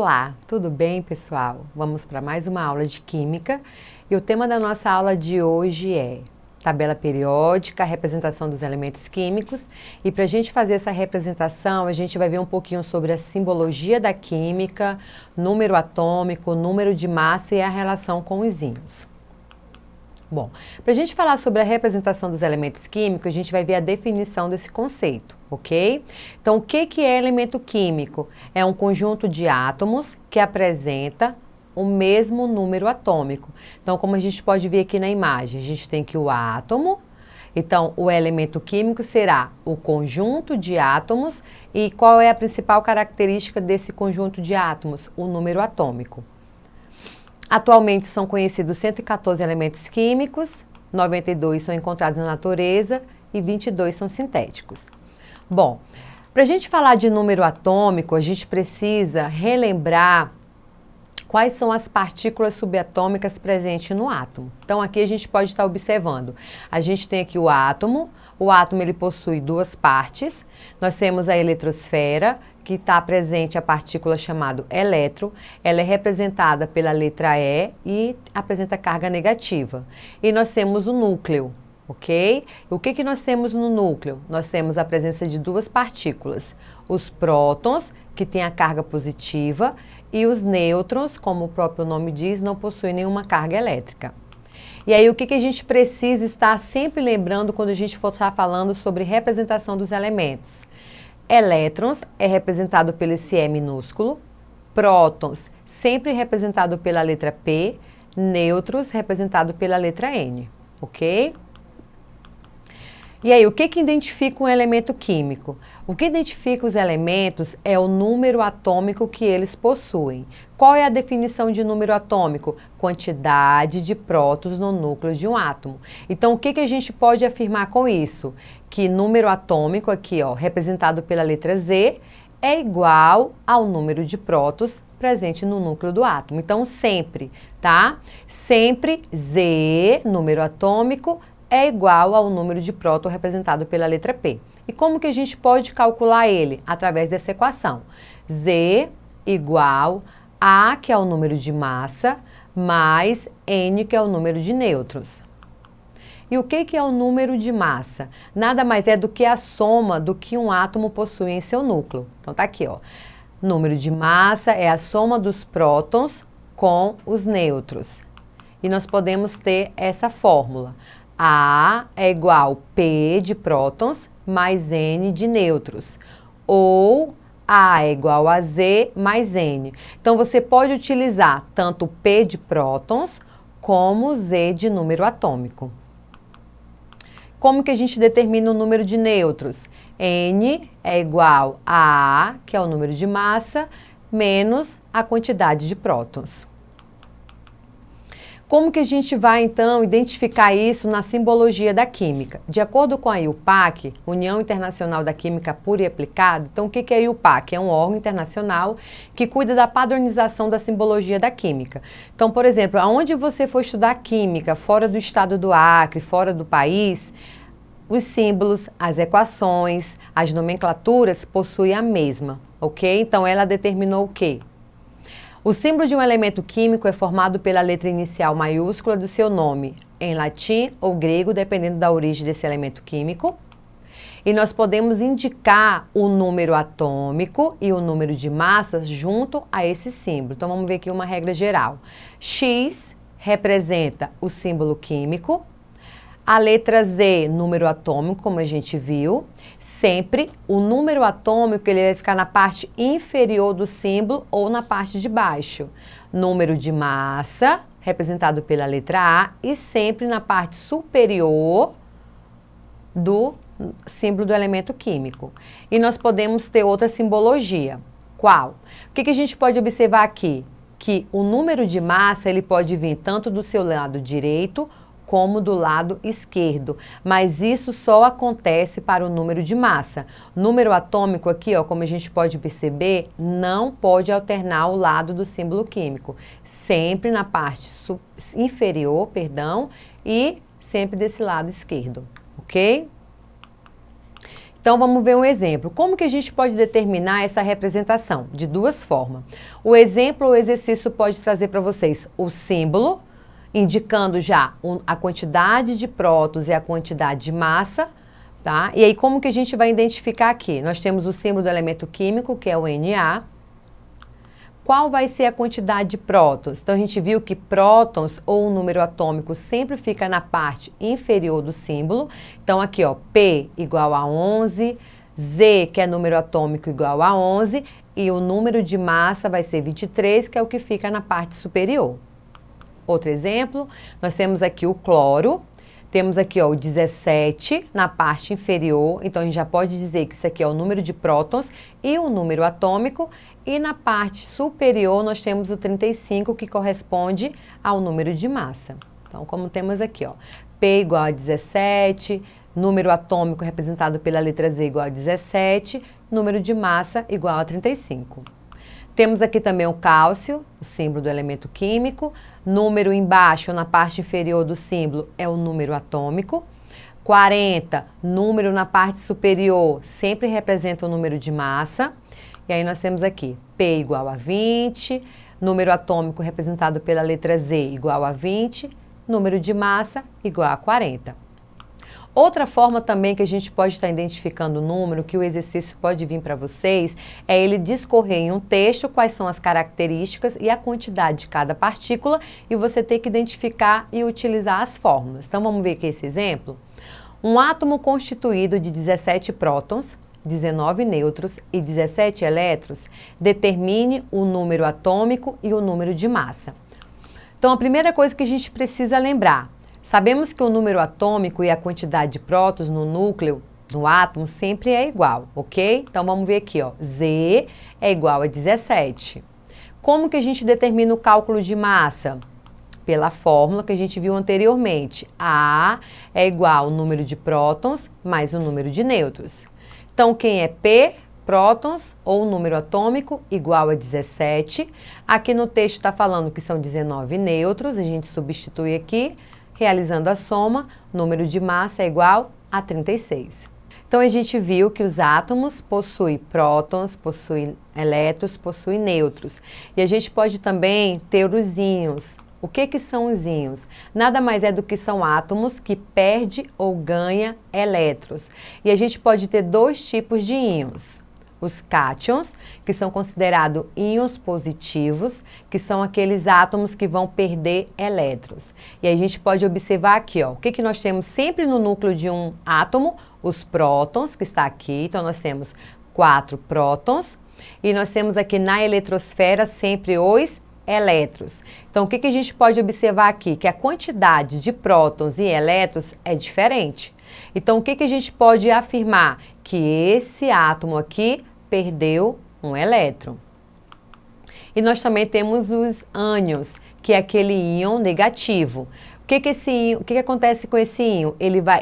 Olá, tudo bem, pessoal? Vamos para mais uma aula de Química e o tema da nossa aula de hoje é tabela periódica, representação dos elementos químicos. E para a gente fazer essa representação, a gente vai ver um pouquinho sobre a simbologia da química, número atômico, número de massa e a relação com os íons. Bom, para a gente falar sobre a representação dos elementos químicos, a gente vai ver a definição desse conceito, ok? Então, o que é elemento químico? É um conjunto de átomos que apresenta o mesmo número atômico. Então, como a gente pode ver aqui na imagem, a gente tem aqui o átomo. Então, o elemento químico será o conjunto de átomos. E qual é a principal característica desse conjunto de átomos? O número atômico. Atualmente são conhecidos 114 elementos químicos, 92 são encontrados na natureza e 22 são sintéticos. Bom, para a gente falar de número atômico, a gente precisa relembrar quais são as partículas subatômicas presentes no átomo. Então, aqui a gente pode estar observando. A gente tem aqui o átomo ele possui duas partes. Nós temos a eletrosfera, que está presente a partícula chamada elétron. Ela é representada pela letra E e apresenta carga negativa. E nós temos o núcleo, ok? O que nós temos no núcleo? Nós temos a presença de duas partículas. Os prótons, que têm a carga positiva, e os nêutrons, como o próprio nome diz, não possuem nenhuma carga elétrica. E aí, o que a gente precisa estar sempre lembrando quando a gente for estar falando sobre representação dos elementos? Elétrons é representado pelo esse E minúsculo, prótons sempre representado pela letra P, nêutrons representado pela letra N, ok? E aí, o que identifica um elemento químico? O que identifica os elementos é o número atômico que eles possuem. Qual é a definição de número atômico? Quantidade de prótons no núcleo de um átomo. Então, o que a gente pode afirmar com isso? Que número atômico, aqui, ó, representado pela letra Z, é igual ao número de prótons presente no núcleo do átomo. Então, sempre, tá? Sempre Z, número atômico, é igual ao número de próton representado pela letra P. E como que a gente pode calcular ele? Através dessa equação. Z igual A, que é o número de massa, mais N, que é o número de nêutrons. E o que é o número de massa? Nada mais é do que a soma do que um átomo possui em seu núcleo. Então tá aqui, ó. Número de massa é a soma dos prótons com os nêutrons. E nós podemos ter essa fórmula. A é igual a P de prótons mais N de nêutrons. Ou A é igual a Z mais N. Então, você pode utilizar tanto P de prótons como Z de número atômico. Como que a gente determina o número de nêutrons? N é igual a A, que é o número de massa, menos a quantidade de prótons. Como que a gente vai, então, identificar isso na simbologia da química? De acordo com a IUPAC, União Internacional da Química Pura e Aplicada, então o que é a IUPAC? É um órgão internacional que cuida da padronização da simbologia da química. Então, por exemplo, aonde você for estudar química, fora do estado do Acre, fora do país, os símbolos, as equações, as nomenclaturas possuem a mesma, ok? Então, ela determinou o quê? O símbolo de um elemento químico é formado pela letra inicial maiúscula do seu nome, em latim ou grego, dependendo da origem desse elemento químico. E nós podemos indicar o número atômico e o número de massas junto a esse símbolo. Então, vamos ver aqui uma regra geral. X representa o símbolo químico. A letra Z, número atômico, como a gente viu. Sempre o número atômico ele vai ficar na parte inferior do símbolo ou na parte de baixo. Número de massa, representado pela letra A, e sempre na parte superior do símbolo do elemento químico. E nós podemos ter outra simbologia. Qual? O que a gente pode observar aqui? Que o número de massa ele pode vir tanto do seu lado direito como do lado esquerdo, mas isso só acontece para o número de massa. Número atômico aqui, ó, como a gente pode perceber, não pode alternar o lado do símbolo químico, sempre na parte inferior, perdão, e sempre desse lado esquerdo, ok? Então, vamos ver um exemplo. Como que a gente pode determinar essa representação? De duas formas. O exemplo ou exercício pode trazer para vocês o símbolo, indicando já a quantidade de prótons e a quantidade de massa, tá? E aí, como que a gente vai identificar aqui? Nós temos o símbolo do elemento químico, que é o Na. Qual vai ser a quantidade de prótons? Então, a gente viu que prótons ou um número atômico sempre fica na parte inferior do símbolo. Então, aqui, ó, P igual a 11, Z, que é número atômico, igual a 11, e o número de massa vai ser 23, que é o que fica na parte superior. Outro exemplo, nós temos aqui o cloro. Temos aqui, ó, o 17 na parte inferior, então a gente já pode dizer que isso aqui é o número de prótons e o número atômico. E na parte superior nós temos o 35, que corresponde ao número de massa. Então, como temos aqui, ó, P igual a 17, número atômico representado pela letra Z igual a 17, número de massa igual a 35. Temos aqui também o cálcio, o símbolo do elemento químico. Número embaixo, na parte inferior do símbolo, é o número atômico. 40, número na parte superior, sempre representa o número de massa. E aí nós temos aqui P igual a 20, número atômico representado pela letra Z igual a 20, número de massa igual a 40. Outra forma também que a gente pode estar identificando o número, que o exercício pode vir para vocês, é ele discorrer em um texto quais são as características e a quantidade de cada partícula e você ter que identificar e utilizar as fórmulas. Então vamos ver aqui esse exemplo. Um átomo constituído de 17 prótons, 19 nêutrons e 17 elétrons, determine o número atômico e o número de massa. Então, a primeira coisa que a gente precisa lembrar, sabemos que o número atômico e a quantidade de prótons no núcleo do átomo sempre é igual, ok? Então, vamos ver aqui, ó, Z é igual a 17. Como que a gente determina o cálculo de massa? Pela fórmula que a gente viu anteriormente. A é igual ao número de prótons mais o número de nêutrons. Então, quem é P, prótons, ou número atômico, igual a 17. Aqui no texto está falando que são 19 nêutrons, a gente substitui aqui, realizando a soma, número de massa é igual a 36. Então, a gente viu que os átomos possuem prótons, possuem elétrons, possuem nêutrons. E a gente pode também ter os íons. O que são os íons? Nada mais é do que são átomos que perdem ou ganham elétrons. E a gente pode ter dois tipos de íons. Os cátions, que são considerados íons positivos, que são aqueles átomos que vão perder elétrons. E aí a gente pode observar aqui, ó, o que nós temos sempre no núcleo de um átomo? Os prótons, que está aqui. Então, nós temos 4 prótons. E nós temos aqui na eletrosfera sempre os elétrons. Então, o que a gente pode observar aqui? Que a quantidade de prótons e elétrons é diferente. Então, o que a gente pode afirmar? Que esse átomo aqui perdeu um elétron. E nós também temos os ânions, que é aquele íon negativo. O que acontece com esse íon?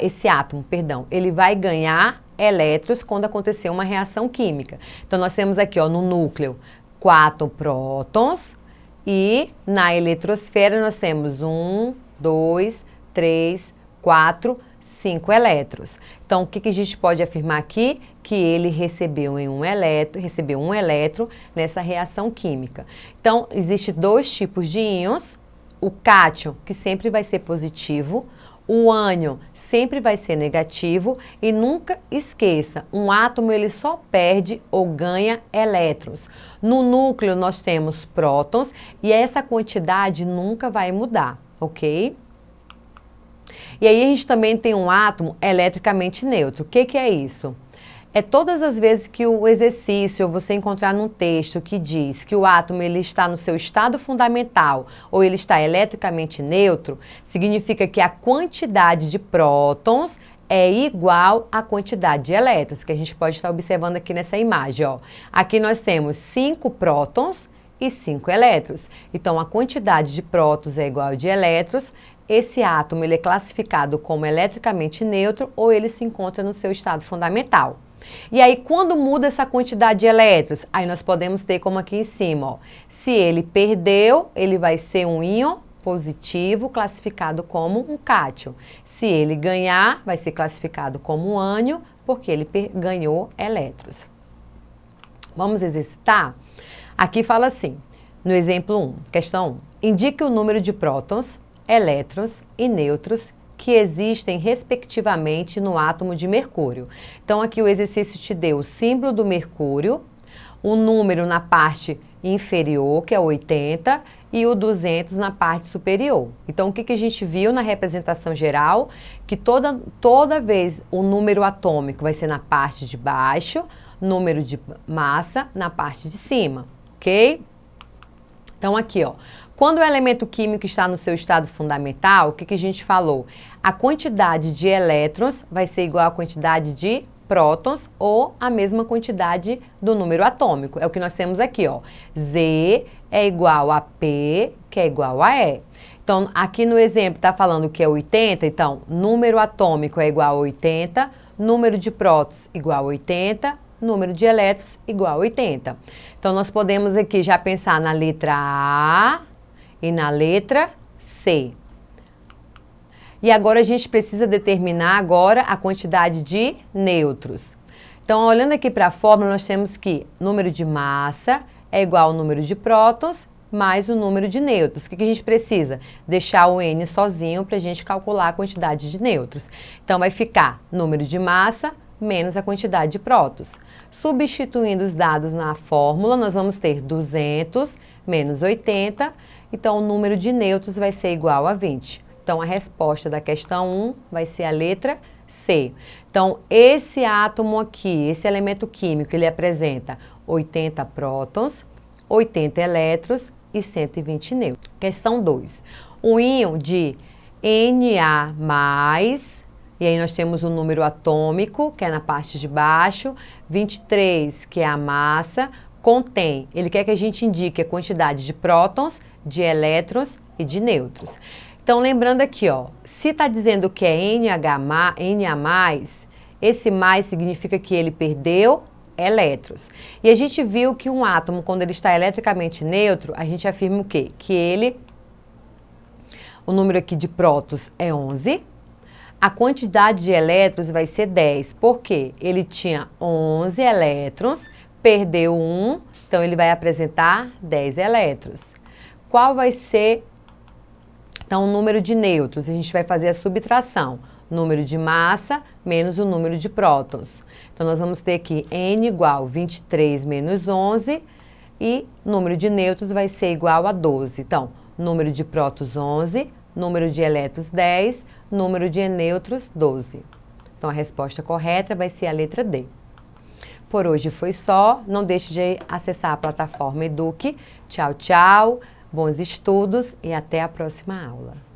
Esse átomo, ele vai ganhar elétrons quando acontecer uma reação química. Então, nós temos aqui, ó, no núcleo 4 prótons. E na eletrosfera nós temos 1, 2, 3, 4, 5 elétrons. Então, o que a gente pode afirmar aqui? Que ele recebeu um elétron nessa reação química. Então, existem dois tipos de íons. O cátion, que sempre vai ser positivo. O ânion sempre vai ser negativo e nunca esqueça, um átomo ele só perde ou ganha elétrons. No núcleo nós temos prótons e essa quantidade nunca vai mudar, ok? E aí a gente também tem um átomo eletricamente neutro. O que é isso? É todas as vezes que o exercício, você encontrar num texto que diz que o átomo ele está no seu estado fundamental ou ele está eletricamente neutro, significa que a quantidade de prótons é igual à quantidade de elétrons, que a gente pode estar observando aqui nessa imagem, ó. Aqui nós temos 5 prótons e 5 elétrons. Então, a quantidade de prótons é igual a de elétrons. Esse átomo ele é classificado como eletricamente neutro ou ele se encontra no seu estado fundamental. E aí, quando muda essa quantidade de elétrons, aí nós podemos ter como aqui em cima, ó, se ele perdeu, ele vai ser um íon positivo, classificado como um cátion. Se ele ganhar, vai ser classificado como um ânion, porque ele ganhou elétrons. Vamos exercitar? Aqui fala assim, no exemplo 1, questão 1. Indique o número de prótons, elétrons e nêutrons que existem respectivamente no átomo de mercúrio. Então aqui o exercício te deu o símbolo do mercúrio, o número na parte inferior, que é 80, e o 200 na parte superior. Então o que a gente viu na representação geral? Que toda vez o número atômico vai ser na parte de baixo, número de massa na parte de cima, ok? Então aqui, ó, quando o elemento químico está no seu estado fundamental, o que a gente falou? A quantidade de elétrons vai ser igual à quantidade de prótons ou a mesma quantidade do número atômico. É o que nós temos aqui, ó. Z é igual a P, que é igual a E. Então, aqui no exemplo está falando que é 80, então, número atômico é igual a 80, número de prótons igual a 80, número de elétrons igual a 80. Então, nós podemos aqui já pensar na letra A e na letra C. E agora a gente precisa determinar agora a quantidade de nêutrons. Então, olhando aqui para a fórmula, nós temos que número de massa é igual ao número de prótons mais o número de nêutrons. O que a gente precisa? Deixar o N sozinho para a gente calcular a quantidade de nêutrons. Então, vai ficar número de massa menos a quantidade de prótons. Substituindo os dados na fórmula, nós vamos ter 200 menos 80, então o número de nêutrons vai ser igual a 20. Então, a resposta da questão 1 vai ser a letra C. Então, esse átomo aqui, esse elemento químico, ele apresenta 80 prótons, 80 elétrons e 120 nêutrons. Questão 2. O íon de Na+, e aí nós temos o número atômico, que é na parte de baixo, 23, que é a massa, contém, ele quer que a gente indique a quantidade de prótons, de elétrons e de nêutrons. Então, lembrando aqui, ó, se está dizendo que é Na+, esse mais significa que ele perdeu elétrons. E a gente viu que um átomo, quando ele está eletricamente neutro, a gente afirma o quê? Que o número aqui de prótons é 11, a quantidade de elétrons vai ser 10. Por quê? Ele tinha 11 elétrons, perdeu 1, então ele vai apresentar 10 elétrons. Qual vai ser, então, o número de nêutrons? A gente vai fazer a subtração. Número de massa menos o número de prótons. Então, nós vamos ter aqui N igual 23 menos 11 e número de nêutrons vai ser igual a 12. Então, número de prótons 11, número de elétrons 10, número de nêutrons 12. Então, a resposta correta vai ser a letra D. Por hoje foi só. Não deixe de acessar a plataforma Eduque. Tchau, tchau. Bons estudos e até a próxima aula.